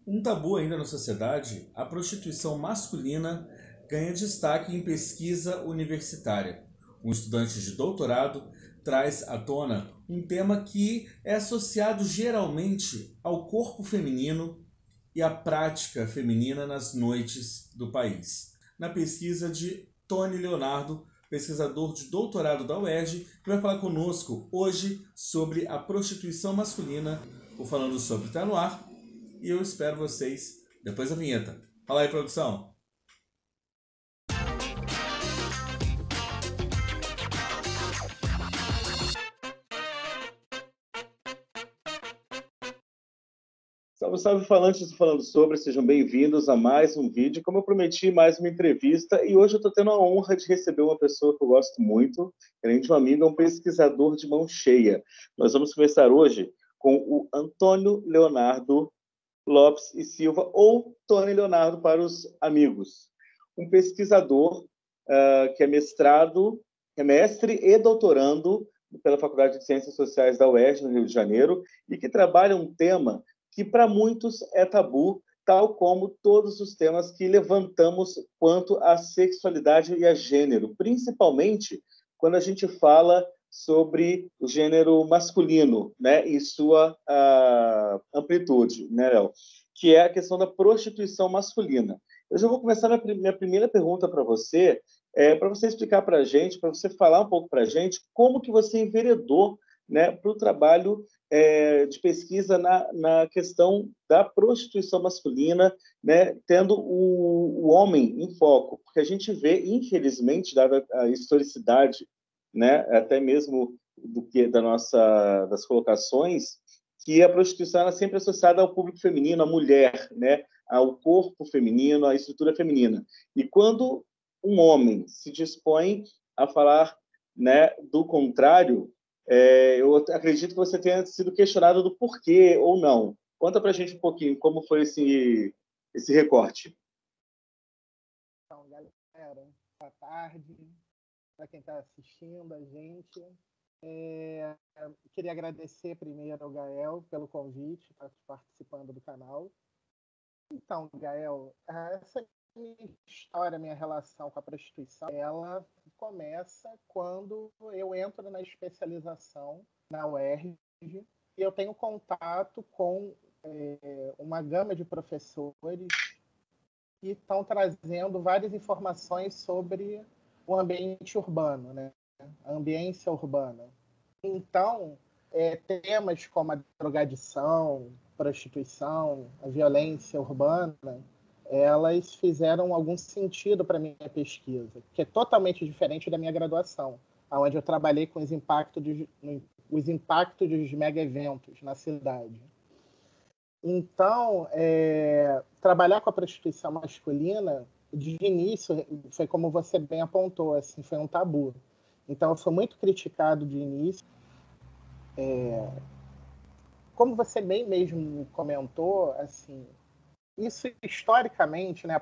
Um tabu ainda na sociedade, a prostituição masculina ganha destaque em pesquisa universitária. Um estudante de doutorado traz à tona um tema que é associado geralmente ao corpo feminino e à prática feminina nas noites do país. Na pesquisa de Tony Leonardo, pesquisador de doutorado da UERJ, que vai falar conosco hoje sobre a prostituição masculina, ou falando sobre Tá no Ar, e eu espero vocês depois da vinheta. Fala aí, produção. Salve, salve, falantes do Falando Sobre, sejam bem-vindos a mais um vídeo. Como eu prometi, mais uma entrevista, e hoje eu estou tendo a honra de receber uma pessoa que eu gosto muito, além de um amigo, é um pesquisador de mão cheia. Nós vamos conversar hoje com o Antônio Leonardo Lopes e Silva, ou Tony Leonardo para os amigos. Um pesquisador que é mestrado, é mestre e doutorando pela Faculdade de Ciências Sociais da UERJ, no Rio de Janeiro, e que trabalha um tema que para muitos é tabu, tal como todos os temas que levantamos quanto à sexualidade e a gênero, principalmente quando a gente fala sobre o gênero masculino, né, e sua amplitude, né, Léo? Que é a questão da prostituição masculina. Eu já vou começar minha primeira pergunta para você, para você explicar para a gente, para você falar um pouco para a gente, como que você enveredou, né, para o trabalho de pesquisa na questão da prostituição masculina, né, tendo o homem em foco, porque a gente vê, infelizmente, dada a historicidade, né, até mesmo das colocações, que a prostituição é sempre associada ao público feminino, à mulher, né, ao corpo feminino, à estrutura feminina. E quando um homem se dispõe a falar, né, do contrário, eu acredito que você tenha sido questionado do porquê ou não. Conta para a gente um pouquinho como foi esse recorte. Então, galera, boa tarde para quem está assistindo a gente. Queria agradecer primeiro ao Gael pelo convite, para participando do canal. Então, Gael, essa minha história, minha relação com a prostituição, ela começa quando eu entro na especialização na UERJ e eu tenho contato com uma gama de professores que estão trazendo várias informações sobre o ambiente urbano, né? A ambiência urbana. Então, temas como a drogadição, prostituição, a violência urbana, elas fizeram algum sentido para a minha pesquisa, que é totalmente diferente da minha graduação, onde eu trabalhei com os impactos dos mega-eventos na cidade. Então, trabalhar com a prostituição masculina, de início, foi como você bem apontou, assim, foi um tabu. Então, eu fui muito criticado de início. Como você bem mesmo comentou, assim, isso historicamente, né,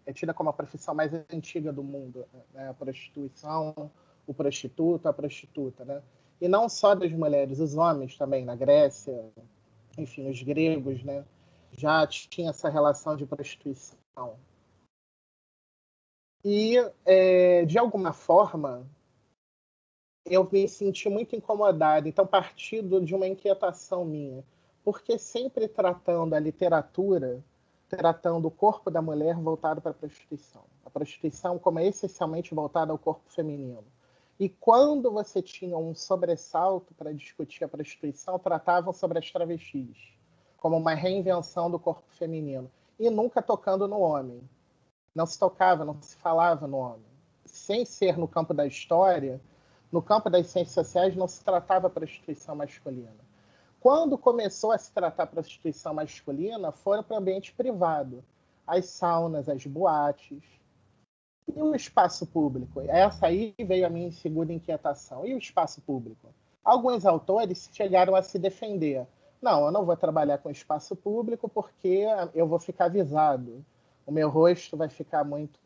é tida como a profissão mais antiga do mundo, né, a prostituição, o prostituto, a prostituta, né? E não só das mulheres, os homens também, na Grécia, enfim, os gregos, né, já tinha essa relação de prostituição. E, de alguma forma, eu me senti muito incomodado. Então, partindo de uma inquietação minha, porque sempre tratando a literatura, tratando o corpo da mulher voltado para a prostituição. A prostituição como é essencialmente voltada ao corpo feminino. E quando você tinha um sobressalto para discutir a prostituição, tratavam sobre as travestis, como uma reinvenção do corpo feminino, e nunca tocando no homem. Não se tocava, não se falava no homem. Sem ser no campo da história, no campo das ciências sociais não se tratava a prostituição masculina. Quando começou a se tratar a prostituição masculina, foram para o ambiente privado. As saunas, as boates. E o espaço público? Essa aí veio a minha segunda inquietação. E o espaço público? Alguns autores chegaram a se defender. Não, eu não vou trabalhar com espaço público porque eu vou ficar visado. O meu rosto vai ficar muito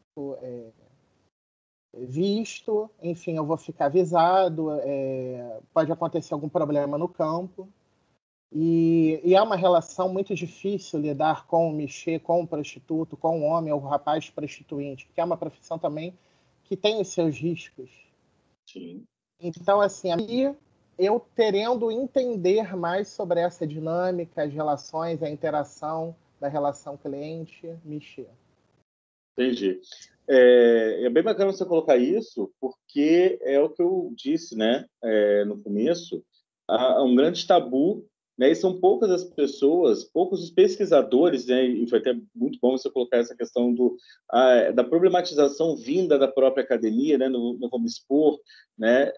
visto, enfim, eu vou ficar visado, pode acontecer algum problema no campo. E é uma relação muito difícil lidar com, mexer com o prostituto, com o homem ou o rapaz prostituinte, porque é uma profissão também que tem os seus riscos. Sim. Então, assim, aí eu terendo entender mais sobre essa dinâmica, as relações, a interação da relação cliente, mexer. Entendi. É bem bacana você colocar isso, porque é o que eu disse, né, no começo, há um grande tabu, né, e são poucas as pessoas, poucos os pesquisadores, né, e foi até muito bom você colocar essa questão da problematização vinda da própria academia, né, no Vamos Expor, né,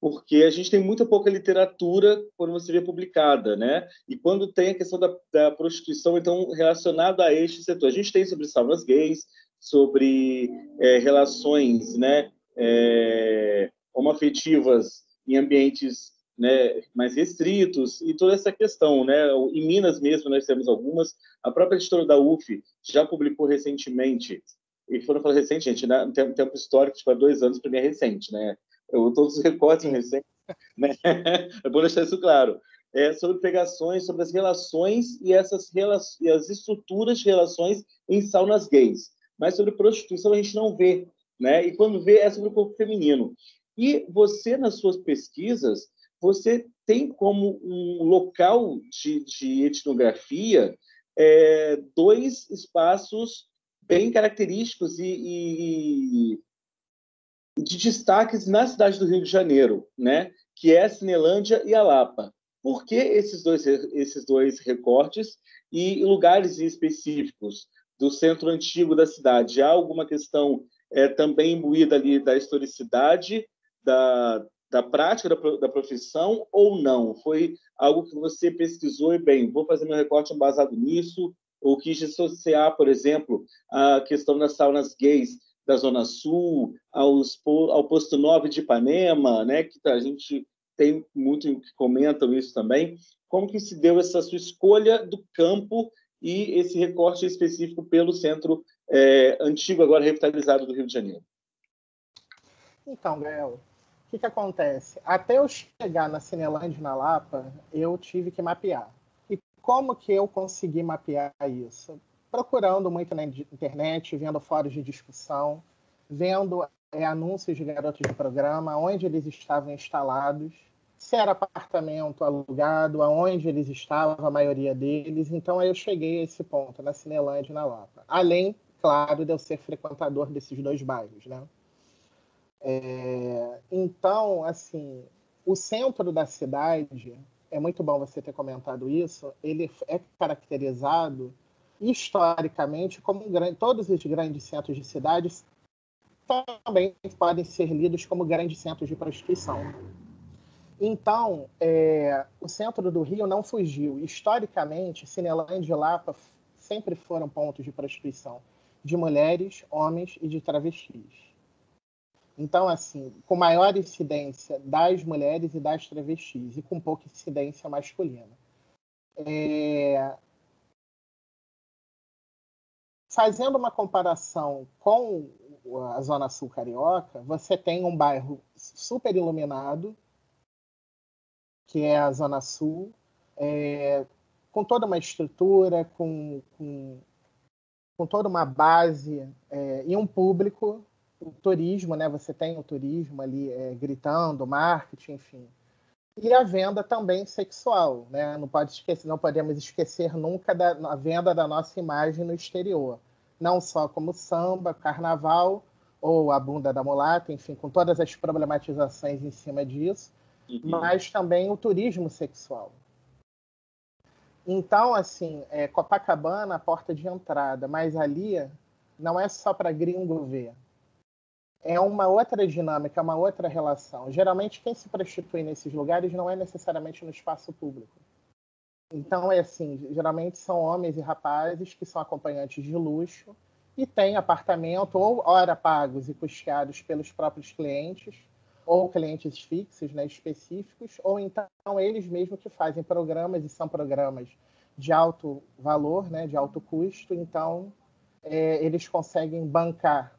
porque a gente tem muito pouca literatura quando você vê publicada, né? E quando tem a questão da prostituição, então, relacionada a este setor. A gente tem sobre saunas gays, sobre relações, né, homoafetivas em ambientes, né, mais restritos, e toda essa questão, né? Em Minas mesmo nós temos algumas. A própria editora da UF já publicou recentemente, e quando eu falo recente, gente, né, tem um tempo histórico, tipo, há 2 anos, para mim é recente, né? Todos os recortes são recentes, né? É bom deixar isso claro. Sobre pregações, sobre as relações e e as estruturas de relações em saunas gays. Mas sobre prostituição a gente não vê, né? E quando vê é sobre o corpo feminino. E você, nas suas pesquisas, você tem como um local de etnografia 2 espaços bem característicos de destaques na cidade do Rio de Janeiro, né? Que é a Cinelândia e a Lapa. Por que esses dois recortes e lugares específicos do centro antigo da cidade? Há alguma questão também imbuída ali da historicidade, da prática da profissão ou não? Foi algo que você pesquisou e, bem, vou fazer meu recorte baseado nisso, ou quis dissociar, por exemplo, a questão das saunas gays da Zona Sul, ao Posto 9 de Ipanema, né, que a gente tem muito que comentam isso também. Como que se deu essa sua escolha do campo e esse recorte específico pelo centro antigo, agora revitalizado do Rio de Janeiro? Então, Gael, o que acontece? Até eu chegar na Cinelândia, na Lapa, eu tive que mapear. E como que eu consegui mapear isso? Procurando muito na internet, vendo fóruns de discussão, vendo anúncios de garotos de programa, onde eles estavam instalados, se era apartamento alugado, aonde eles estavam, a maioria deles. Então, aí eu cheguei a esse ponto, na Cinelândia e na Lapa. Além, claro, de eu ser frequentador desses 2 bairros, né? Então, assim, o centro da cidade, é muito bom você ter comentado isso, ele é caracterizado historicamente como todos os grandes centros de cidades também podem ser lidos como grandes centros de prostituição. Então, o centro do Rio não fugiu. Historicamente, Cinelândia e Lapa sempre foram pontos de prostituição de mulheres, homens e de travestis. Então, assim, com maior incidência das mulheres e das travestis, e com pouca incidência masculina. Fazendo uma comparação com a Zona Sul Carioca, você tem um bairro super iluminado, que é a Zona Sul, com toda uma estrutura, com toda uma base e um público, o turismo, né? Você tem o turismo ali gritando, marketing, enfim. E a venda também sexual, né? Não podemos esquecer nunca da venda da nossa imagem no exterior. Não só como samba, carnaval, ou a bunda da mulata, enfim, com todas as problematizações em cima disso, mas também o turismo sexual. Então, assim, Copacabana, a porta de entrada, mas ali não é só para gringo ver. É uma outra dinâmica, uma outra relação. Geralmente, quem se prostitui nesses lugares não é necessariamente no espaço público. Então, assim, geralmente são homens e rapazes que são acompanhantes de luxo e têm apartamento ou hora pagos e custeados pelos próprios clientes, ou clientes fixos, né, específicos, ou então eles mesmos que fazem programas, e são programas de alto valor, né, de alto custo, então eles conseguem bancar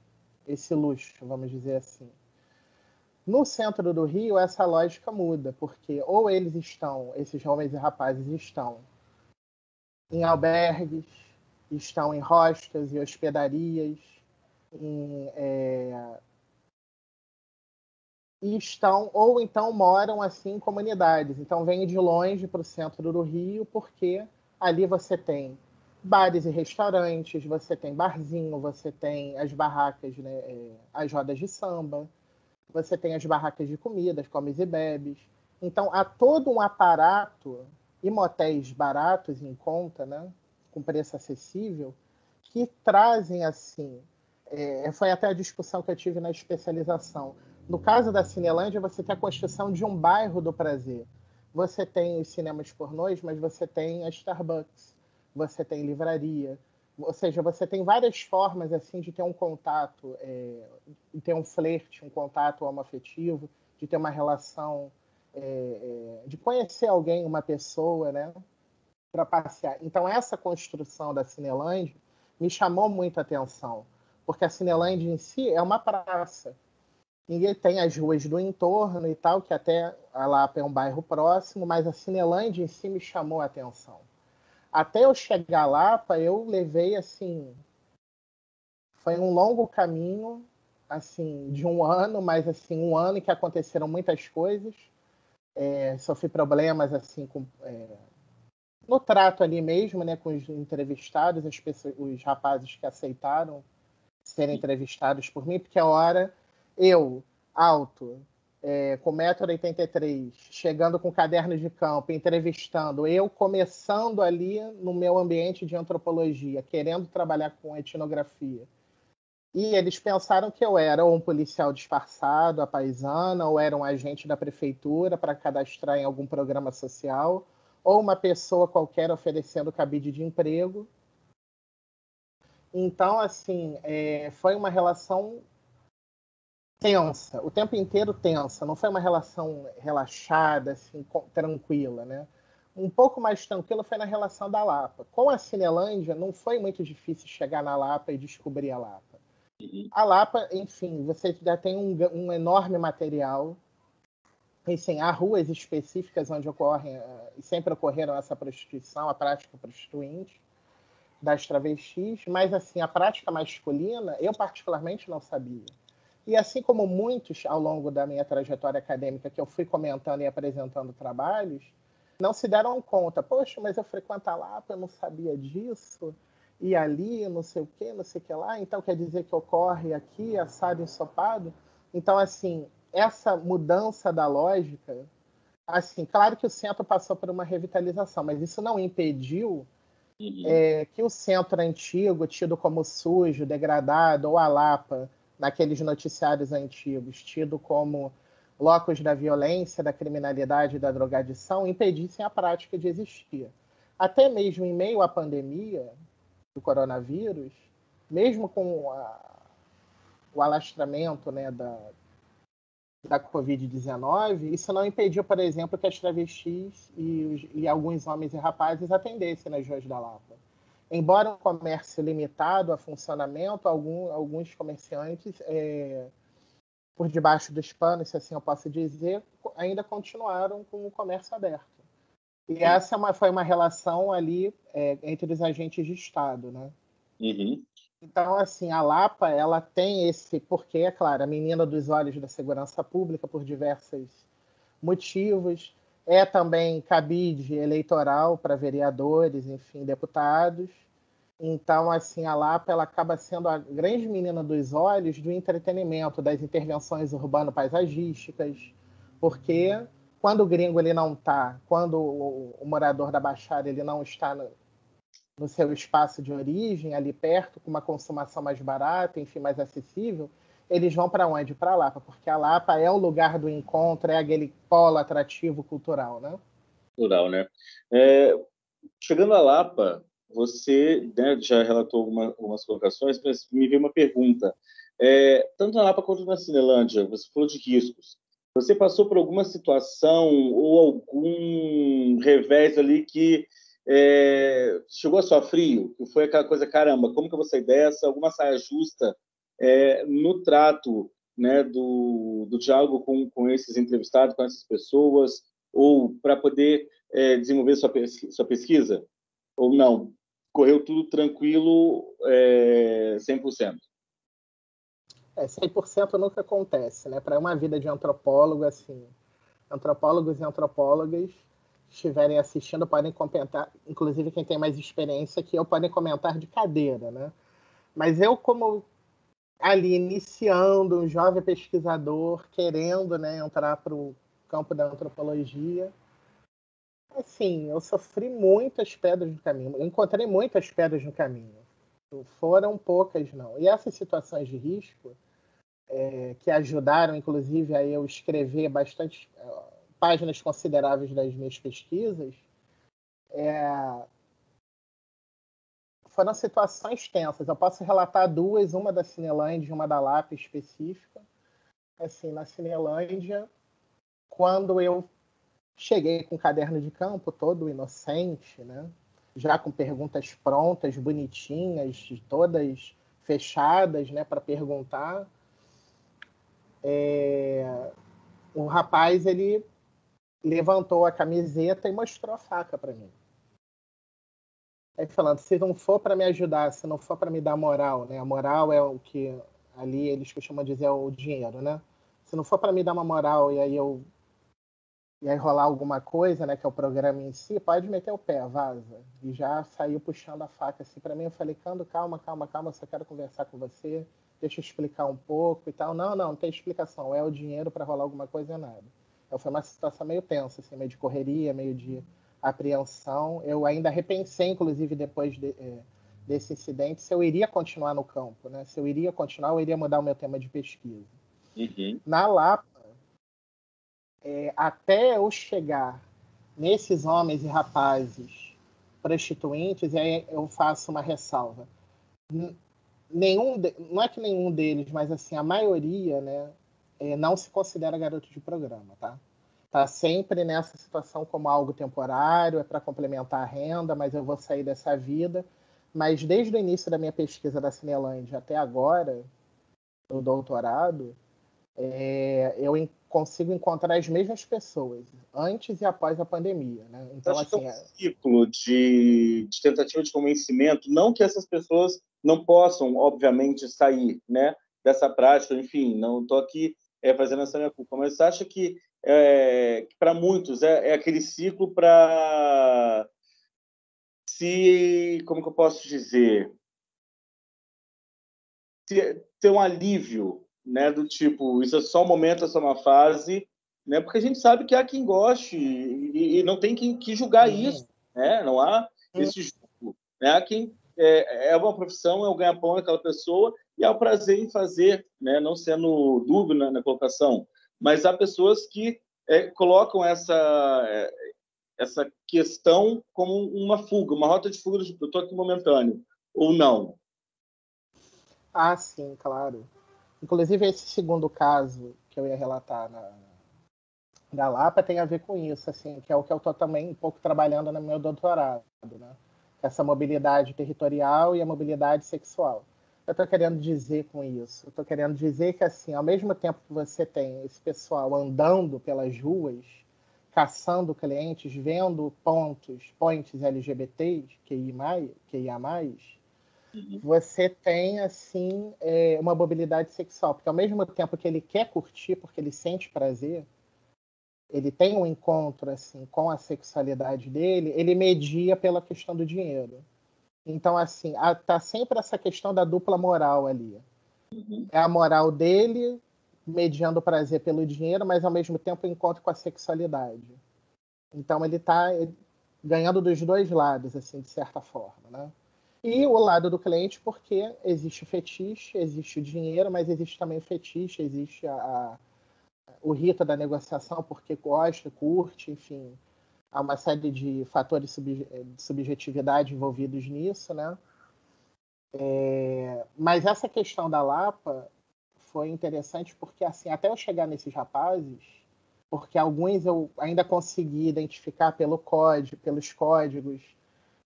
esse luxo, vamos dizer assim. No centro do Rio, essa lógica muda, porque ou esses jovens e rapazes estão em albergues, estão em hostels e hospedarias, em, e estão, ou então moram assim em comunidades. Então vêm de longe para o centro do Rio, porque ali você tem bares e restaurantes, você tem barzinho, você tem as barracas, né, as rodas de samba, você tem as barracas de comidas, comes e bebes. Então há todo um aparato e motéis baratos em conta, né, com preço acessível, que trazem assim. Foi até a discussão que eu tive na especialização. No caso da Cinelândia, você tem a construção de um bairro do prazer. Você tem os cinemas pornôs, mas você tem a Starbucks, você tem livraria, ou seja, você tem várias formas assim de ter um contato, de ter um flerte, um contato homoafetivo, de ter uma relação, de conhecer alguém, uma pessoa, né, para passear. Então essa construção da Cinelândia me chamou muito a atenção, porque a Cinelândia em si é uma praça. E tem as ruas do entorno e tal, que até a Lapa é um bairro próximo, mas a Cinelândia em si me chamou a atenção. Até eu chegar a Lapa, eu levei assim, foi um longo caminho, assim, de um ano, mas assim, um ano em que aconteceram muitas coisas. Sofri problemas assim no trato ali mesmo, né, com os entrevistados, os rapazes que aceitaram serem entrevistados por mim, porque a hora eu, alto, com 1,83 m, chegando com caderno de campo, entrevistando, eu começando ali no meu ambiente de antropologia, querendo trabalhar com etnografia. E eles pensaram que eu era ou um policial disfarçado, a paisana, ou era um agente da prefeitura para cadastrar em algum programa social, ou uma pessoa qualquer oferecendo cabide de emprego. Então, assim, foi uma relação tensa, o tempo inteiro tensa. Não foi uma relação relaxada, assim, tranquila, né? Um pouco mais tranquila foi na relação da Lapa. Com a Cinelândia, não foi muito difícil chegar na Lapa e descobrir a Lapa. A Lapa, enfim, você já tem um enorme material. E, sim, há ruas específicas onde ocorrem, sempre ocorreram essa prostituição, a prática prostituinte das travestis, mas assim, a prática masculina, eu particularmente não sabia. E assim como muitos ao longo da minha trajetória acadêmica que eu fui comentando e apresentando trabalhos, não se deram conta. Poxa, mas eu frequento a Lapa, eu não sabia disso. E ali, não sei o quê, não sei o que lá. Então quer dizer que ocorre aqui, assado, ensopado. Então, assim, essa mudança da lógica, assim, claro que o centro passou por uma revitalização, mas isso não impediu que o centro antigo, tido como sujo, degradado, ou a Lapa, naqueles noticiários antigos, tido como locus da violência, da criminalidade e da drogadição, impedissem a prática de existir. Até mesmo em meio à pandemia do coronavírus, mesmo com o alastramento, né, da Covid-19, isso não impediu, por exemplo, que as travestis e alguns homens e rapazes atendessem nas ruas da Lapa. Embora um comércio limitado a funcionamento, alguns comerciantes, por debaixo dos panos, se assim eu posso dizer, ainda continuaram com o comércio aberto. E essa foi uma relação ali entre os agentes de Estado, né? Uhum. Então, assim, a Lapa, ela tem esse porquê, é claro, a menina dos olhos da segurança pública por diversos motivos, é também cabide eleitoral para vereadores, enfim, deputados. Então, assim, a Lapa ela acaba sendo a grande menina dos olhos do entretenimento, das intervenções urbano-paisagísticas, porque quando o gringo ele não está, quando o morador da Baixada ele não está no seu espaço de origem, ali perto, com uma consumação mais barata, enfim, mais acessível, eles vão para onde? Para a Lapa, porque a Lapa é o lugar do encontro, é aquele polo atrativo cultural, né? Cultural, né? Chegando a Lapa, você, né, já relatou algumas colocações, mas me veio uma pergunta. Tanto na Lapa quanto na Cinelândia, você falou de riscos. Você passou por alguma situação ou algum revés ali que chegou a suar frio? Que foi aquela coisa, caramba, como que eu vou sair dessa? Alguma saia justa no trato né, do diálogo com esses entrevistados, com essas pessoas, ou para poder desenvolver sua pesquisa? Ou não? Correu tudo tranquilo, 100%? 100% nunca acontece, né? Para uma vida de antropólogo, assim, antropólogos e antropólogas estiverem assistindo podem comentar, inclusive quem tem mais experiência que eu, podem comentar de cadeira, né? Mas eu, como ali iniciando, um jovem pesquisador, querendo, né, entrar para o campo da antropologia, assim, eu sofri muitas pedras no caminho, eu encontrei muitas pedras no caminho, foram poucas não. E essas situações de risco, que ajudaram, inclusive, a eu escrever bastante páginas consideráveis das minhas pesquisas, foram situações tensas. Eu posso relatar duas, uma da Cinelândia e uma da LAP específica. Assim, na Cinelândia, quando eu cheguei com o caderno de campo todo inocente, né? Já com perguntas prontas, bonitinhas, todas fechadas, né, para perguntar, o rapaz, ele levantou a camiseta e mostrou a faca para mim. Aí falando, se não for para me ajudar, se não for para me dar moral, né? A moral é o que ali eles costumam dizer, é o dinheiro, né? Se não for para me dar uma moral e aí rolar alguma coisa, né, que é o programa em si, pode meter o pé, vaza. E já saiu puxando a faca assim para mim. Eu falei, Cando, calma, só quero conversar com você, deixa eu explicar um pouco e tal. Não tem explicação, é o dinheiro para rolar alguma coisa, é nada. Então foi uma situação meio tensa, assim, meio de correria, meio de apreensão. Eu ainda repensei, inclusive, depois desse incidente, se eu iria continuar no campo, né? Se eu iria continuar, eu iria mudar o meu tema de pesquisa. Uhum. Na Lapa, até eu chegar nesses homens e rapazes prostituintes, e aí eu faço uma ressalva. Não é que nenhum deles, mas assim, a maioria, né, não se considera garoto de programa, tá? Tá sempre nessa situação como algo temporário, é para complementar a renda, mas eu vou sair dessa vida. Mas desde o início da minha pesquisa da Cinelândia até agora, no doutorado, eu consigo encontrar as mesmas pessoas, antes e após a pandemia, né? Você Então, acha que é assim, um ciclo de tentativa de convencimento? Não que essas pessoas não possam, obviamente, sair, né, dessa prática, enfim, não estou aqui fazendo essa minha culpa, mas você acha que para muitos é aquele ciclo para se, como que eu posso dizer, ter um alívio, né, do tipo, isso é só um momento, é só uma fase, né, porque a gente sabe que há quem goste e não tem que julgar isso, né, não há esse julgo, né, há quem uma profissão, é o ganha-pão daquela pessoa e há o prazer em fazer, né, não sendo dúbio na colocação, mas há pessoas que colocam essa questão como uma fuga, uma rota de fuga, eu estou aqui momentâneo, ou não. sim, claro. Inclusive, esse segundo caso que eu ia relatar da Lapa tem a ver com isso, assim, que é o que eu estou também um pouco trabalhando no meu doutorado, né? Essa mobilidade territorial e a mobilidade sexual. Eu estou querendo dizer com isso? Eu estou querendo dizer que, assim, ao mesmo tempo que você tem esse pessoal andando pelas ruas, caçando clientes, vendo points LGBTs, QIA+, você tem, assim, uma mobilidade sexual. Porque ao mesmo tempo que ele quer curtir, porque ele sente prazer, ele tem um encontro, assim, com a sexualidade dele, ele media pela questão do dinheiro. Então, assim, tá sempre essa questão da dupla moral ali. É a moral dele mediando o prazer pelo dinheiro, mas ao mesmo tempo o encontro com a sexualidade. Então ele está ganhando dos dois lados, assim, de certa forma, né? E o lado do cliente, porque existe o fetiche, existe o dinheiro, mas existe também o fetiche, existe o rito da negociação, porque gosta, curte, enfim. Há uma série de fatores de subjetividade envolvidos nisso, né? Mas essa questão da Lapa foi interessante porque, assim, até eu chegar nesses rapazes, porque alguns eu ainda consegui identificar pelos códigos,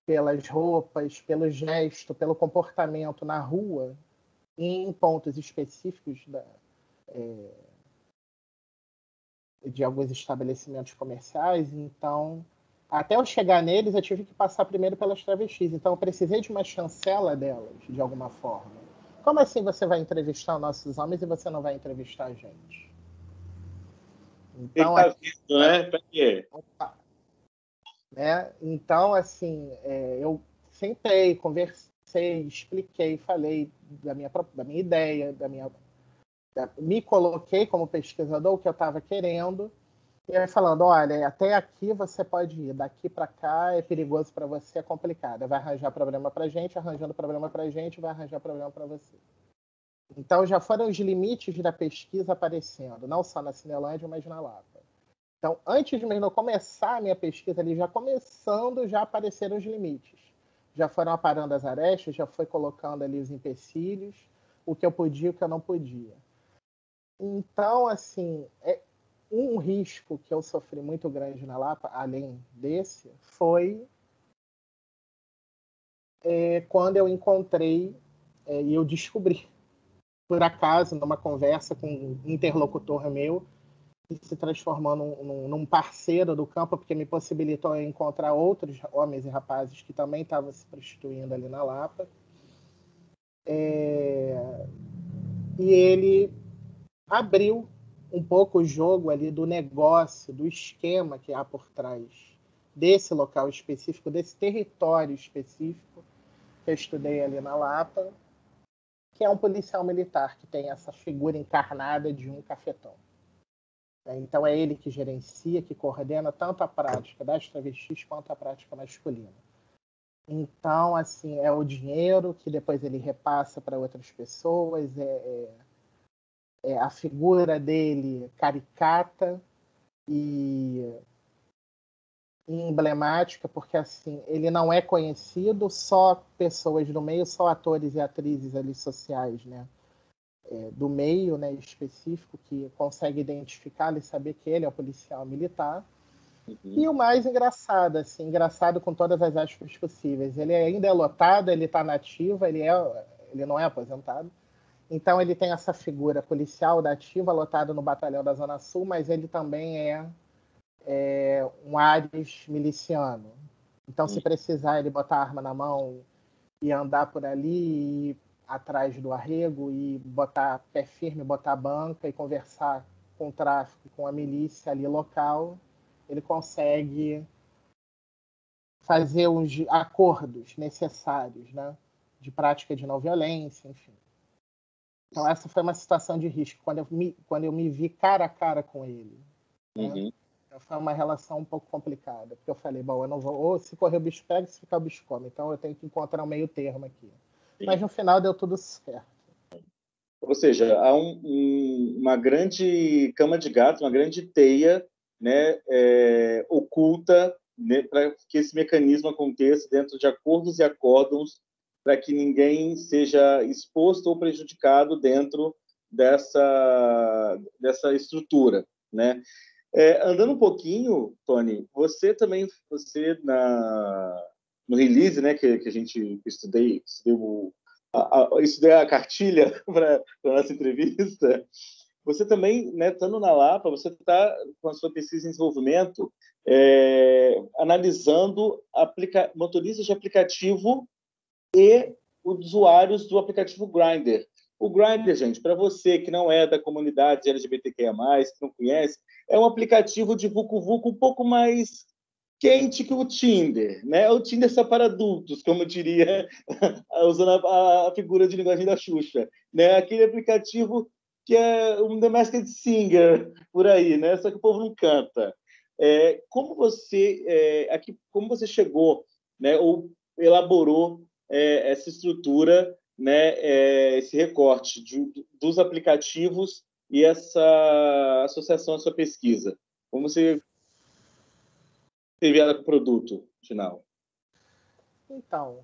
pelas roupas, pelo gesto, pelo comportamento na rua, em pontos específicos de alguns estabelecimentos comerciais. Então, até eu chegar neles, eu tive que passar primeiro pelas travestis. Então, eu precisei de uma chancela delas, de alguma forma. Como assim você vai entrevistar os nossos homens e você não vai entrevistar a gente? Então, tá vendo, né? Pra quê? Né? Então, assim, eu sentei, conversei, expliquei, falei da minha ideia, me coloquei como pesquisador, o que eu estava querendo, e aí falando, olha, até aqui você pode ir, daqui para cá é perigoso para você, é complicado, vai arranjar problema para gente, arranjando problema para gente, vai arranjar problema para você. Então já foram os limites da pesquisa aparecendo, não só na Cinelândia, mas na Lapa. Então, antes mesmo de eu começar a minha pesquisa ali, já começando, já apareceram os limites. Já foram aparando as arestas, já foi colocando ali os empecilhos, o que eu podia e o que eu não podia. Então, assim, um risco que eu sofri muito grande na Lapa, além desse, foi quando eu encontrei e eu descobri, por acaso, numa conversa com um interlocutor meu, que se transformou num parceiro do campo, porque me possibilitou encontrar outros homens e rapazes que também estavam se prostituindo ali na Lapa. E ele abriu um pouco o jogo ali do negócio, do esquema que há por trás desse local específico, desse território específico que eu estudei ali na Lapa, que é um policial militar que tem essa figura encarnada de um cafetão. Então é ele que gerencia, que coordena tanto a prática das travestis quanto a prática masculina. Então, assim, é o dinheiro que depois ele repassa para outras pessoas, a figura dele caricata e emblemática, porque assim, ele não é conhecido, só pessoas do meio, só atores e atrizes ali sociais, né? Do meio, né, específico, que consegue identificá-lo e saber que ele é o policial militar. E o mais engraçado, assim, engraçado com todas as aspas possíveis, ele ainda é lotado, ele está nativo, ele não é aposentado. Então ele tem essa figura policial da ativa, lotado no batalhão da Zona Sul, mas ele também é um Ares miliciano. Então, se precisar ele botar a arma na mão e andar por ali, e atrás do arrego, e botar pé firme, botar banca e conversar com o tráfico, com a milícia ali local, ele consegue fazer os acordos necessários, né, de prática de não violência, enfim. Então, essa foi uma situação de risco, quando eu me vi cara a cara com ele. Né? Então, foi uma relação um pouco complicada, porque eu falei, bom, eu não vou, ou se correr o bicho pega, se ficar o bicho come, então eu tenho que encontrar um meio termo aqui. Sim. Mas no final deu tudo certo. Ou seja, há uma grande cama de gato, uma grande teia, né, oculta, né, para que esse mecanismo aconteça dentro de acordos e acórdons, para que ninguém seja exposto ou prejudicado dentro dessa estrutura, né? Andando um pouquinho, Tony, você no release, né, que a gente estudei a cartilha para a nossa entrevista. Você também, né, estando na Lapa, você está com a sua pesquisa em desenvolvimento analisando motoristas de aplicativo e usuários do aplicativo Grindr. O Grindr, gente, para você que não é da comunidade LGBTQIA+, que não conhece, é um aplicativo de vucu-vucu um pouco mais quente que o Tinder, né? O Tinder é só para adultos, como diria, usando a figura de linguagem da Xuxa, né? Aquele aplicativo que é um The Masked Singer, por aí, né? Só que o povo não canta. Como você chegou, né? Ou elaborou essa estrutura, né? Esse recorte dos aplicativos e essa associação à sua pesquisa? Como você teve ela com o produto final? Então,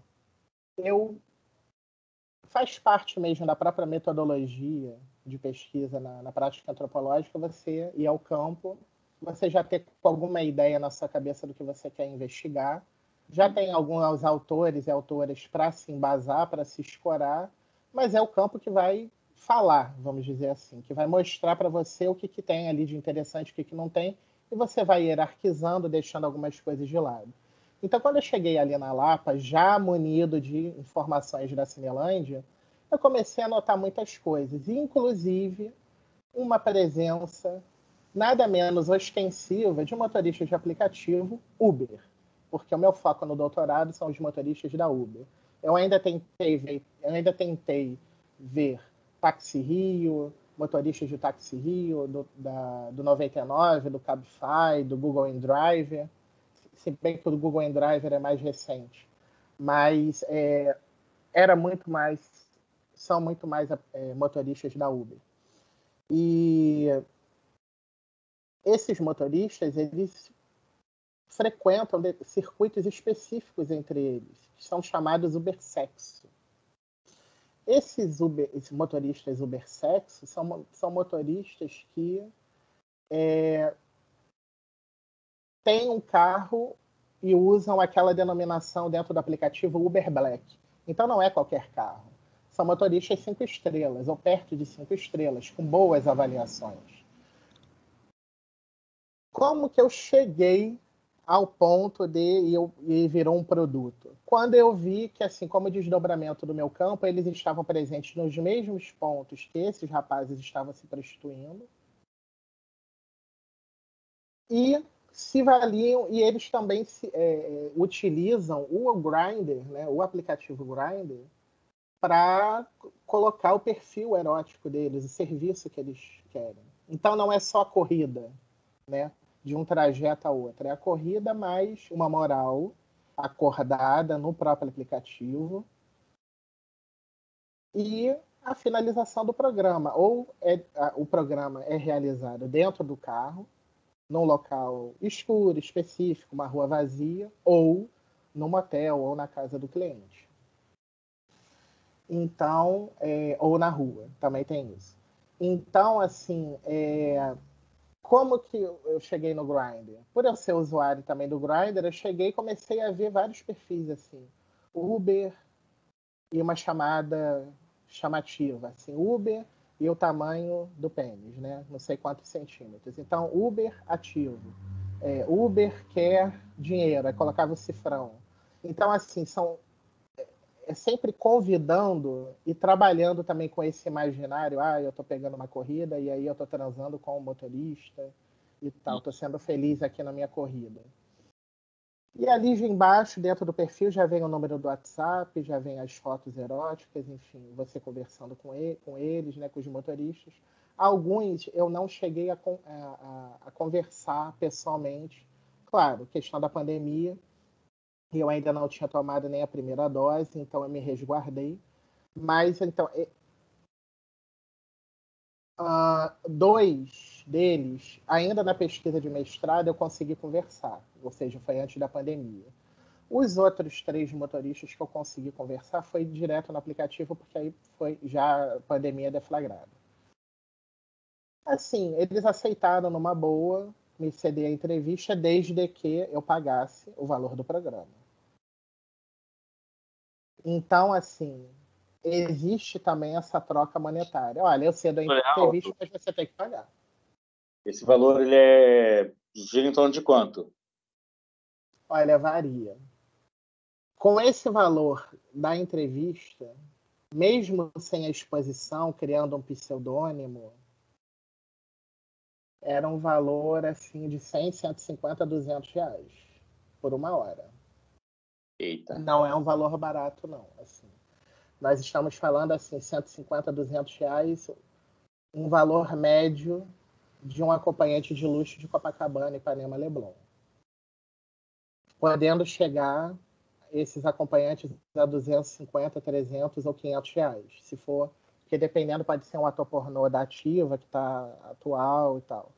faz parte mesmo da própria metodologia de pesquisa na prática antropológica, você ir ao campo, você já ter alguma ideia na sua cabeça do que você quer investigar, já tem alguns autores e autoras para se embasar, para se escorar, mas é o campo que vai falar, vamos dizer assim, que vai mostrar para você o que tem ali de interessante, o que não tem, e você vai hierarquizando, deixando algumas coisas de lado. Então, quando eu cheguei ali na Lapa, já munido de informações da Cinelândia, eu comecei a notar muitas coisas, inclusive uma presença nada menos ostensiva de motorista de aplicativo Uber, porque o meu foco no doutorado são os motoristas da Uber. Eu ainda tentei ver Táxi Rio, motoristas de Táxi Rio, do 99, do Cabify, do Google Driver, se bem que o Google Driver é mais recente, mas são muito mais motoristas da Uber. E esses motoristas, eles frequentam circuitos específicos entre eles, que são chamados Ubersexo. Esses motoristas Ubersexo são motoristas que têm um carro e usam aquela denominação dentro do aplicativo Uber Black. Então não é qualquer carro. São motoristas 5 estrelas, ou perto de 5 estrelas, com boas avaliações. Como que eu cheguei ao ponto e virou um produto? Quando eu vi que, assim como o desdobramento do meu campo, eles estavam presentes nos mesmos pontos que esses rapazes estavam se prostituindo, e se valiam, e eles também utilizam o Grindr, né, o aplicativo Grindr, para colocar o perfil erótico deles, o serviço que eles querem. Então não é só a corrida, né, de um trajeto a outro, é a corrida mais uma moral acordada no próprio aplicativo e a finalização do programa. Ou o programa é realizado dentro do carro, num local escuro, específico, uma rua vazia, ou num motel, ou na casa do cliente. Então, ou na rua, também tem isso. Então, assim, como que eu cheguei no Grindr? Por eu ser usuário também do Grindr, eu cheguei e comecei a ver vários perfis, assim, Uber e uma chamada chamativa, assim, Uber e o tamanho do pênis, né? Não sei quantos centímetros. Então, Uber ativo. Uber quer dinheiro, aí colocava o cifrão. Então, assim, sempre convidando e trabalhando também com esse imaginário. Eu tô pegando uma corrida e aí eu tô transando com o motorista e tal. Tô sendo feliz aqui na minha corrida. E ali embaixo, dentro do perfil, já vem o número do WhatsApp, já vem as fotos eróticas, enfim, você conversando com eles, né, com os motoristas. Alguns eu não cheguei a conversar pessoalmente. Claro, questão da pandemia, eu ainda não tinha tomado nem a primeira dose, então eu me resguardei. Mas, então, 2 deles, ainda na pesquisa de mestrado, eu consegui conversar, ou seja, foi antes da pandemia. Os outros 3 motoristas que eu consegui conversar foi direto no aplicativo, porque aí foi já pandemia deflagrada. Assim, eles aceitaram numa boa me ceder a entrevista, desde que eu pagasse o valor do programa. Então, assim, existe também essa troca monetária. Olha, eu cedo a entrevista, mas você tem que pagar. Esse valor, ele gira em torno de quanto? Olha, varia. Com esse valor da entrevista, mesmo sem a exposição, criando um pseudônimo, era um valor assim de 100, 150, 200 reais por uma hora. Eita. Não é um valor barato, não. Assim, nós estamos falando assim, 150, 200 reais, um valor médio de um acompanhante de luxo de Copacabana, Ipanema, Leblon. Podendo chegar esses acompanhantes a 250, 300 ou 500 reais, se for, porque dependendo pode ser um ator pornô da ativa, que está atual e tal.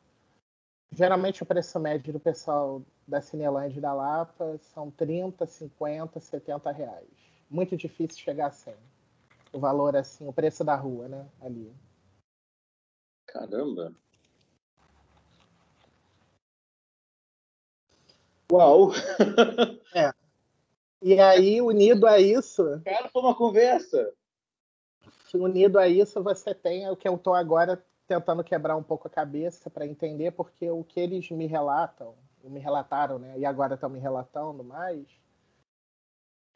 Geralmente o preço médio do pessoal da Cinelândia e da Lapa são 30, 50, 70 reais. Muito difícil chegar a 100. O valor, assim, o preço da rua, né, ali. Caramba! Uau! E aí, unido a isso... Cara, foi uma conversa! unido a isso, você tem o que eu estou agora tentando quebrar um pouco a cabeça para entender, porque o que eles me relataram, né, e agora estão me relatando mais,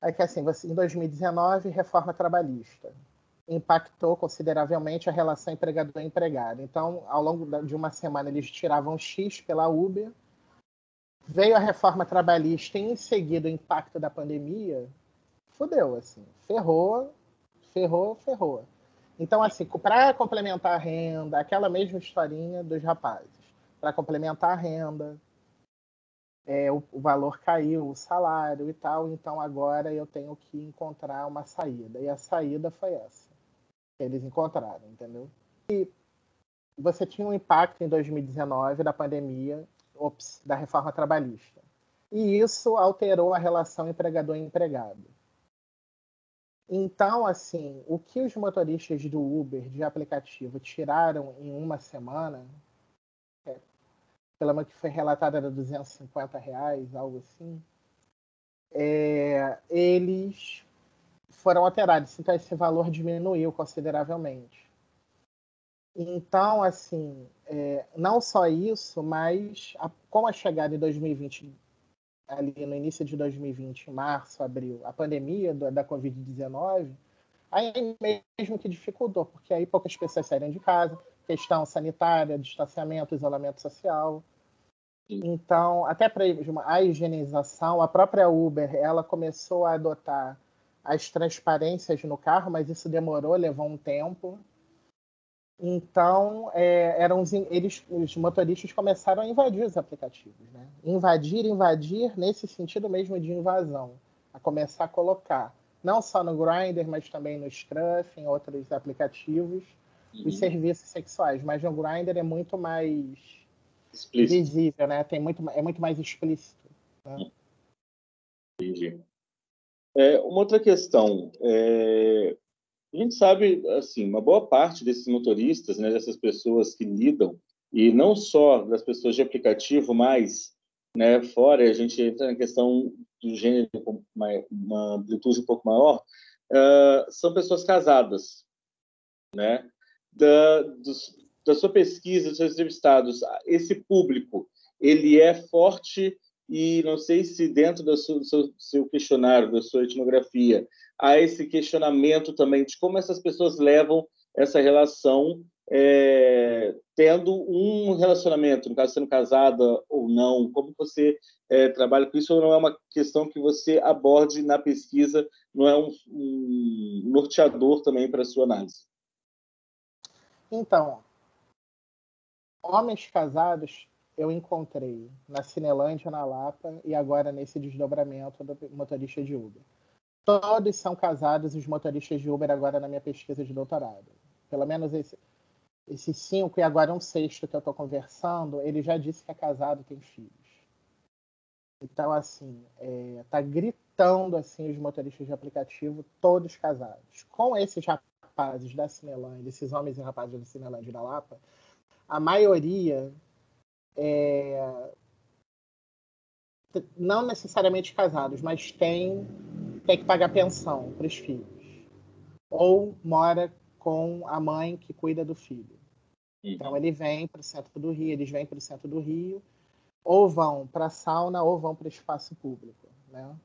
é que assim, em 2019, reforma trabalhista impactou consideravelmente a relação empregador-empregado. Então, ao longo de uma semana, eles tiravam X pela Uber, veio a reforma trabalhista e, em seguida, o impacto da pandemia, fudeu, assim, ferrou. Então, assim, para complementar a renda, aquela mesma historinha dos rapazes, para complementar a renda, o valor caiu, o salário e tal, então agora eu tenho que encontrar uma saída. E a saída foi essa, que eles encontraram, entendeu? E você tinha um impacto em 2019 da pandemia, da reforma trabalhista. E isso alterou a relação empregador-empregado. Então, assim, o que os motoristas do Uber, de aplicativo, tiraram em uma semana, pelo menos que foi relatado, era R$250, algo assim, eles foram alterados. Então, esse valor diminuiu consideravelmente. Então, assim, não só isso, mas com a chegada em 2020, ali no início de 2020, março, abril, a pandemia da Covid-19, aí mesmo que dificultou, porque aí poucas pessoas saíram de casa, questão sanitária, distanciamento, isolamento social. Então, até para a higienização, a própria Uber, ela começou a adotar as transparências no carro, mas isso demorou, levou um tempo. Então, os motoristas começaram a invadir os aplicativos, né? Invadir nesse sentido mesmo de invasão, a começar a colocar, não só no Grindr, mas também no Scruff, em outros aplicativos, os serviços sexuais. Mas no Grindr é muito mais explícito, visível, né? É muito mais explícito, né? Entendi. Uma outra questão, a gente sabe, assim, uma boa parte desses motoristas, né, dessas pessoas que lidam, e não só das pessoas de aplicativo, mas, né, fora, a gente entra na questão do gênero com uma amplitude um pouco maior, são pessoas casadas, né? Da sua pesquisa, dos seus entrevistados, esse público, ele é forte e não sei se dentro do seu questionário, da sua etnografia, há esse questionamento também de como essas pessoas levam essa relação, tendo um relacionamento, no caso, sendo casada ou não, como você trabalha com isso, ou não é uma questão que você aborde na pesquisa, não é um norteador também para a sua análise? Então, homens casados eu encontrei na Cinelândia, na Lapa, e agora nesse desdobramento do motorista de Uber. Todos são casados, os motoristas de Uber, agora na minha pesquisa de doutorado. Pelo menos esses 5, e agora um sexto que eu estou conversando, ele já disse que é casado, tem filhos. Então, assim, tá gritando assim os motoristas de aplicativo, todos casados. Com esses rapazes da Cinelândia, esses homens e rapazes da Cinelândia e da Lapa, a maioria não necessariamente casados, mas tem que pagar pensão para os filhos. Ou mora com a mãe que cuida do filho. Então, ele vem para o centro do Rio, eles vêm para o centro do Rio, ou vão para a sauna, ou vão para o espaço público, né?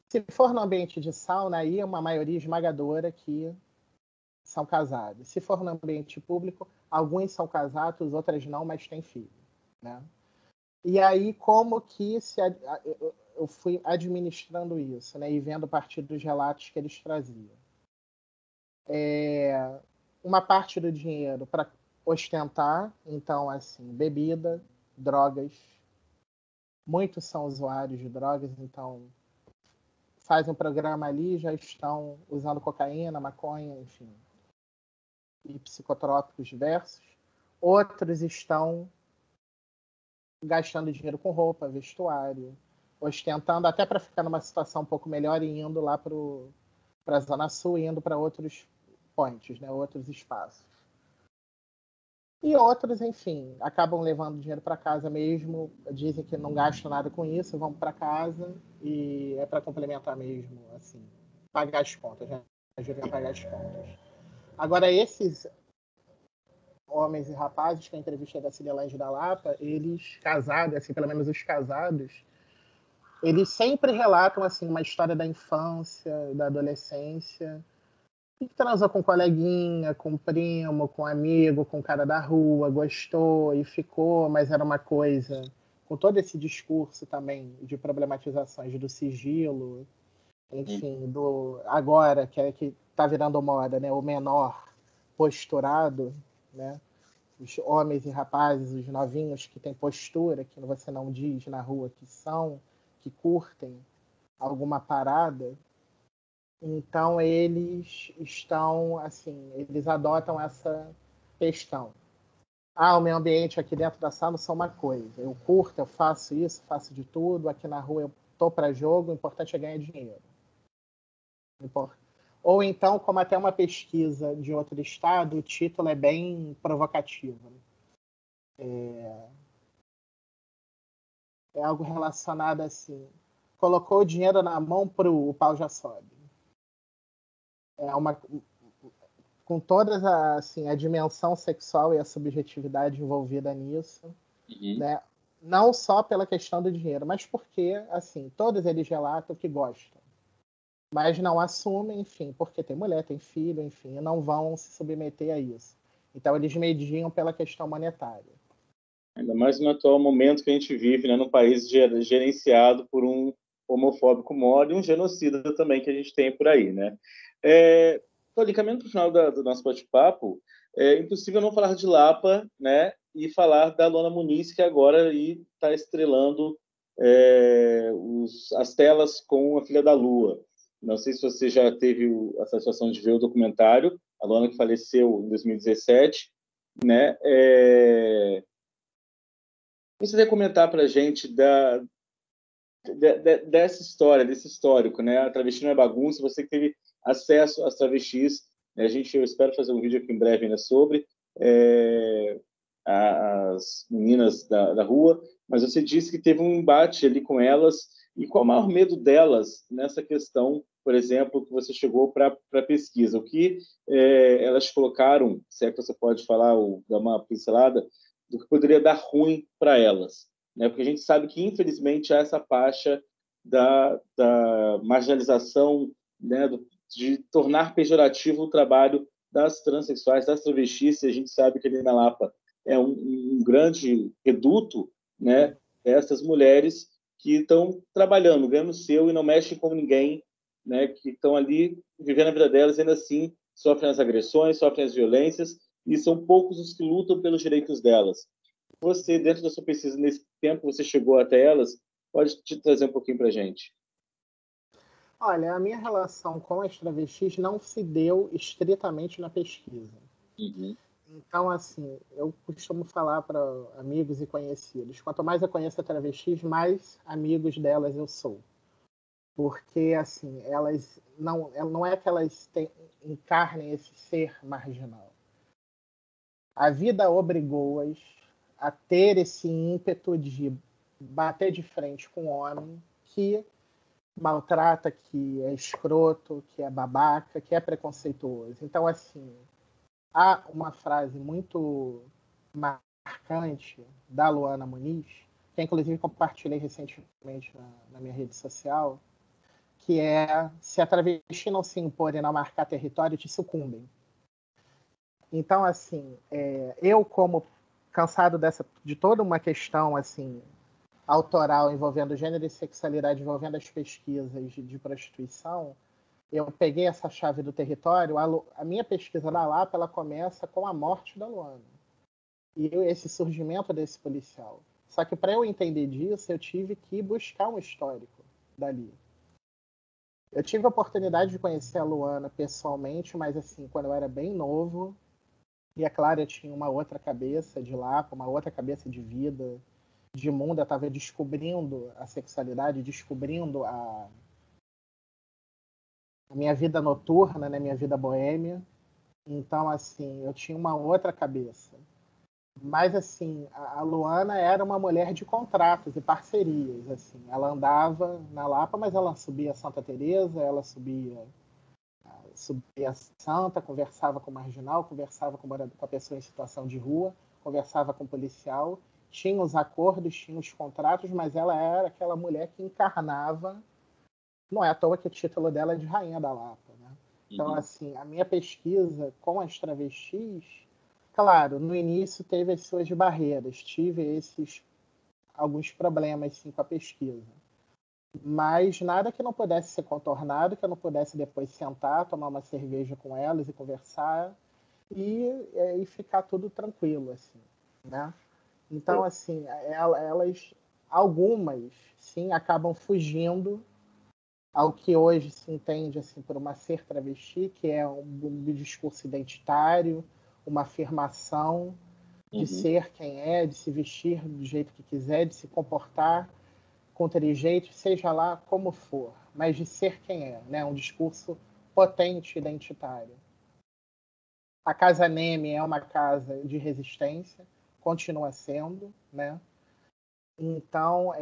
Se for no ambiente de sauna, aí é uma maioria esmagadora que são casados. Se for no ambiente público, alguns são casados, outras não, mas têm filho, né? E aí, como que eu fui administrando isso, né? E vendo a partir dos relatos que eles traziam. Uma parte do dinheiro para ostentar, então, assim, bebida, drogas. Muitos são usuários de drogas, então fazem um programa ali, já estão usando cocaína, maconha, enfim, e psicotrópicos diversos. Outros estão gastando dinheiro com roupa, vestuário, ostentando até para ficar numa situação um pouco melhor e indo lá para a Zona Sul, indo para outros points, né, outros espaços. E outros, enfim, acabam levando dinheiro para casa mesmo, dizem que não gastam nada com isso, vão para casa e é para complementar mesmo, assim, pagar as contas, né? ajudem a pagar as contas. Agora, esses homens e rapazes que a entrevista da Cinelange da Lapa, eles casados, assim, pelo menos os casados, eles sempre relatam assim uma história da infância, da adolescência, que transou com coleguinha, com primo, com amigo, com cara da rua, gostou e ficou, mas era uma coisa com todo esse discurso também de problematizações do sigilo, enfim, do agora que está virando moda, né, o menor posturado, né? Os homens e rapazes, os novinhos que têm postura, que você não diz na rua que são, que curtem alguma parada, então eles estão, assim, eles adotam essa questão. O meio ambiente aqui dentro da sala só uma coisa. Eu curto, eu faço isso, faço de tudo. Aqui na rua eu tô para jogo, o importante é ganhar dinheiro. Ou então, como até uma pesquisa de outro estado, o título é bem provocativo. É algo relacionado assim. Colocou o dinheiro na mão o pau já sobe. É uma, com toda assim, a dimensão sexual e a subjetividade envolvida nisso, né? Não só pela questão do dinheiro, mas porque, assim, todos eles relatam que gostam, mas não assumem, enfim, porque tem mulher, tem filho, enfim, e não vão se submeter a isso. Então, eles mediam pela questão monetária. Ainda mais no atual momento que a gente vive, né, num país gerenciado por um homofóbico mórbido e um genocida também que a gente tem por aí, né? Tô caminhando para o final do nosso bate-papo. É impossível não falar de Lapa, né? E falar da Luana Muniz, que agora está estrelando as telas com A Filha da Lua. Não sei se você já teve a satisfação de ver o documentário, a Luana que faleceu em 2017, né? Você vai comentar para a gente dessa história, desse histórico, né? A travesti não é bagunça. Você que teve acesso às travestis, né? Eu espero fazer um vídeo aqui em breve ainda sobre as meninas da rua, mas você disse que teve um embate ali com elas. E qual o maior medo delas nessa questão, por exemplo, que você chegou para a pesquisa? O que elas colocaram, se é que você pode falar ou dar uma pincelada, do que poderia dar ruim para elas? Né? Porque a gente sabe que, infelizmente, há essa faixa da marginalização, né? De tornar pejorativo o trabalho das transexuais, das travestis, e a gente sabe que ali na Lapa é um grande reduto, né? Essas mulheres que estão trabalhando, ganhando o seu e não mexem com ninguém, né? Que estão ali vivendo a vida delas e ainda assim sofrem as agressões, sofrem as violências, e são poucos os que lutam pelos direitos delas. Você, dentro da sua pesquisa, nesse tempo que você chegou até elas, pode te trazer um pouquinho para a gente? Olha, a minha relação com as travestis não se deu estritamente na pesquisa. Então, assim, eu costumo falar para amigos e conhecidos, quanto mais eu conheço a travestis, mais amigos delas eu sou. Porque, assim, elas não é que elas encarnem esse ser marginal. A vida obrigou-as a ter esse ímpeto de bater de frente com um homem que maltrata, que é escroto, que é babaca, que é preconceituoso. Então, assim, há uma frase muito marcante da Luana Muniz, que inclusive compartilhei recentemente na minha rede social, que é: se a travesti não se impor e não marcar território, te sucumbem. Então, assim, eu como cansado de toda uma questão assim autoral envolvendo gênero e sexualidade, envolvendo as pesquisas de prostituição, eu peguei essa chave do território. A minha pesquisa da Lapa, ela começa com a morte da Luana e esse surgimento desse policial. Só que para eu entender disso, eu tive que buscar um histórico dali. Eu tive a oportunidade de conhecer a Luana pessoalmente, mas assim, quando eu era bem novo. E é claro, eu tinha uma outra cabeça de Lapa, uma outra cabeça de vida, de mundo. Eu estava descobrindo a sexualidade, descobrindo a minha vida noturna, né, minha vida boêmia. Então, assim, eu tinha uma outra cabeça. Mas, assim, a Luana era uma mulher de contratos e parcerias. Assim. Ela andava na Lapa, mas ela subia Santa Teresa, ela subia subia a santa, conversava com o marginal, conversava com a pessoa em situação de rua, conversava com o policial, tinha os acordos, tinha os contratos, mas ela era aquela mulher que encarnava, não é à toa que o título dela é de Rainha da Lapa, né? Então, assim, a minha pesquisa com as travestis, claro, no início teve as suas barreiras, tive alguns problemas, sim, com a pesquisa. Mas nada que não pudesse ser contornado, que eu não pudesse depois sentar, tomar uma cerveja com elas e conversar e ficar tudo tranquilo, assim, né? Então, assim, elas, algumas, sim, acabam fugindo ao que hoje se entende assim por uma ser travesti, que é um discurso identitário, uma afirmação de ser quem é, de se vestir do jeito que quiser, de se comportar com trejeito, seja lá como for, mas de ser quem é, né? Um discurso potente identitário. A Casa Neme é uma casa de resistência, continua sendo, né? Então,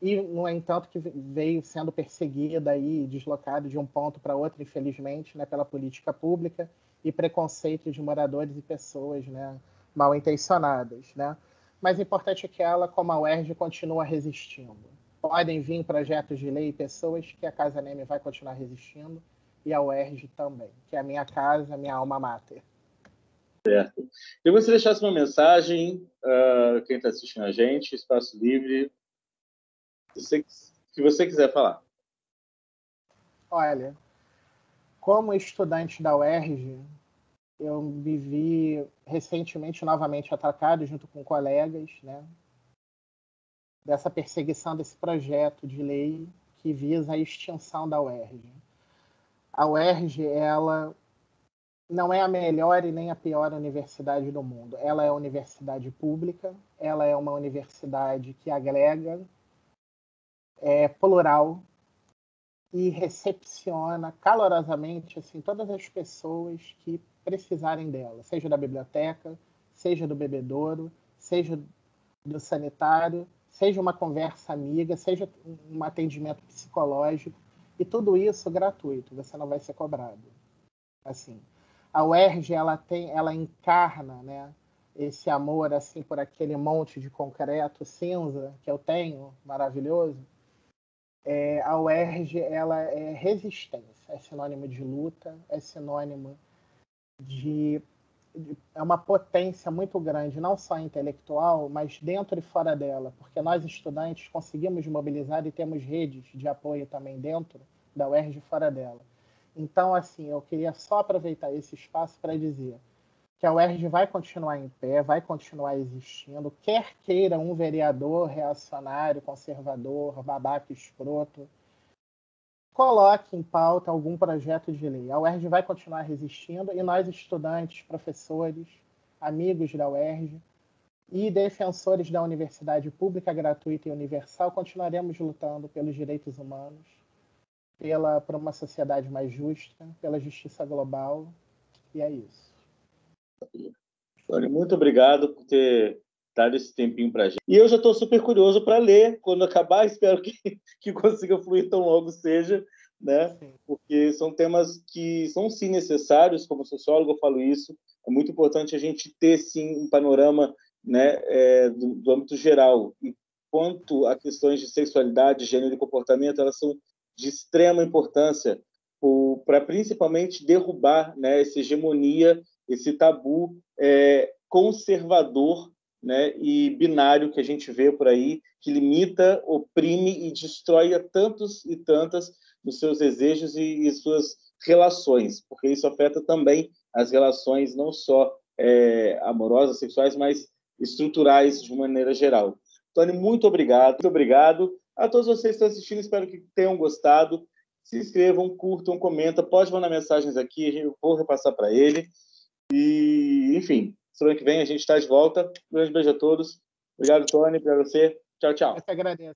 e, no entanto, que veio sendo perseguida e deslocada de um ponto para outro, infelizmente, né, pela política pública e preconceito de moradores e pessoas, né, mal intencionadas, né? Mas o importante é que ela, como a UERJ, continua resistindo. Podem vir projetos de lei e pessoas que a Casa Neme vai continuar resistindo e a UERJ também, que é a minha casa, a minha alma mater. Certo. Eu gostaria que você deixasse uma mensagem, quem está assistindo a gente, espaço livre, se você quiser falar. Olha, como estudante da UERJ, eu me vi recentemente novamente atacado junto com colegas, né, dessa perseguição desse projeto de lei que visa a extinção da UERJ. A UERJ, ela não é a melhor e nem a pior universidade do mundo. Ela é uma universidade pública, ela é uma universidade que agrega, é plural e recepciona calorosamente assim todas as pessoas que precisarem dela, seja da biblioteca, seja do bebedouro, seja do sanitário, seja uma conversa amiga, seja um atendimento psicológico, e tudo isso gratuito, você não vai ser cobrado. Assim, a UERJ, ela encarna, né, esse amor assim por aquele monte de concreto cinza que eu tenho, maravilhoso. A UERJ, ela é resistência, é sinônimo de luta, é sinônimo é uma potência muito grande, não só intelectual, mas dentro e fora dela, porque nós, estudantes, conseguimos mobilizar e temos redes de apoio também dentro da UERJ e fora dela. Então, assim, eu queria só aproveitar esse espaço para dizer que a UERJ vai continuar em pé, vai continuar existindo, quer queira um vereador reacionário, conservador, babaca, escroto, coloque em pauta algum projeto de lei. A UERJ vai continuar resistindo e nós, estudantes, professores, amigos da UERJ e defensores da universidade pública, gratuita e universal, continuaremos lutando pelos direitos humanos, por uma sociedade mais justa, pela justiça global, e é isso. Tony, muito obrigado por ter dado esse tempinho para a gente. E eu já estou super curioso para ler quando acabar, espero que consiga fluir tão logo seja, né? Sim. Porque são temas que são, sim, necessários, como sociólogo eu falo isso, é muito importante a gente ter, sim, um panorama, né, do âmbito geral. E quanto a questões de sexualidade, gênero e comportamento, elas são de extrema importância para principalmente derrubar, né, essa hegemonia, esse tabu conservador, né, e binário que a gente vê por aí, que limita, oprime e destrói a tantos e tantas nos seus desejos e suas relações, porque isso afeta também as relações não só amorosas, sexuais, mas estruturais de maneira geral. Tony, muito obrigado. Muito obrigado a todos vocês que estão assistindo, espero que tenham gostado. Se inscrevam, curtam, comentem, pode mandar mensagens aqui, eu vou repassar para ele. E, enfim, semana que vem a gente está de volta. Um grande beijo a todos. Obrigado, Tony, para você. Tchau, tchau. Eu te agradeço.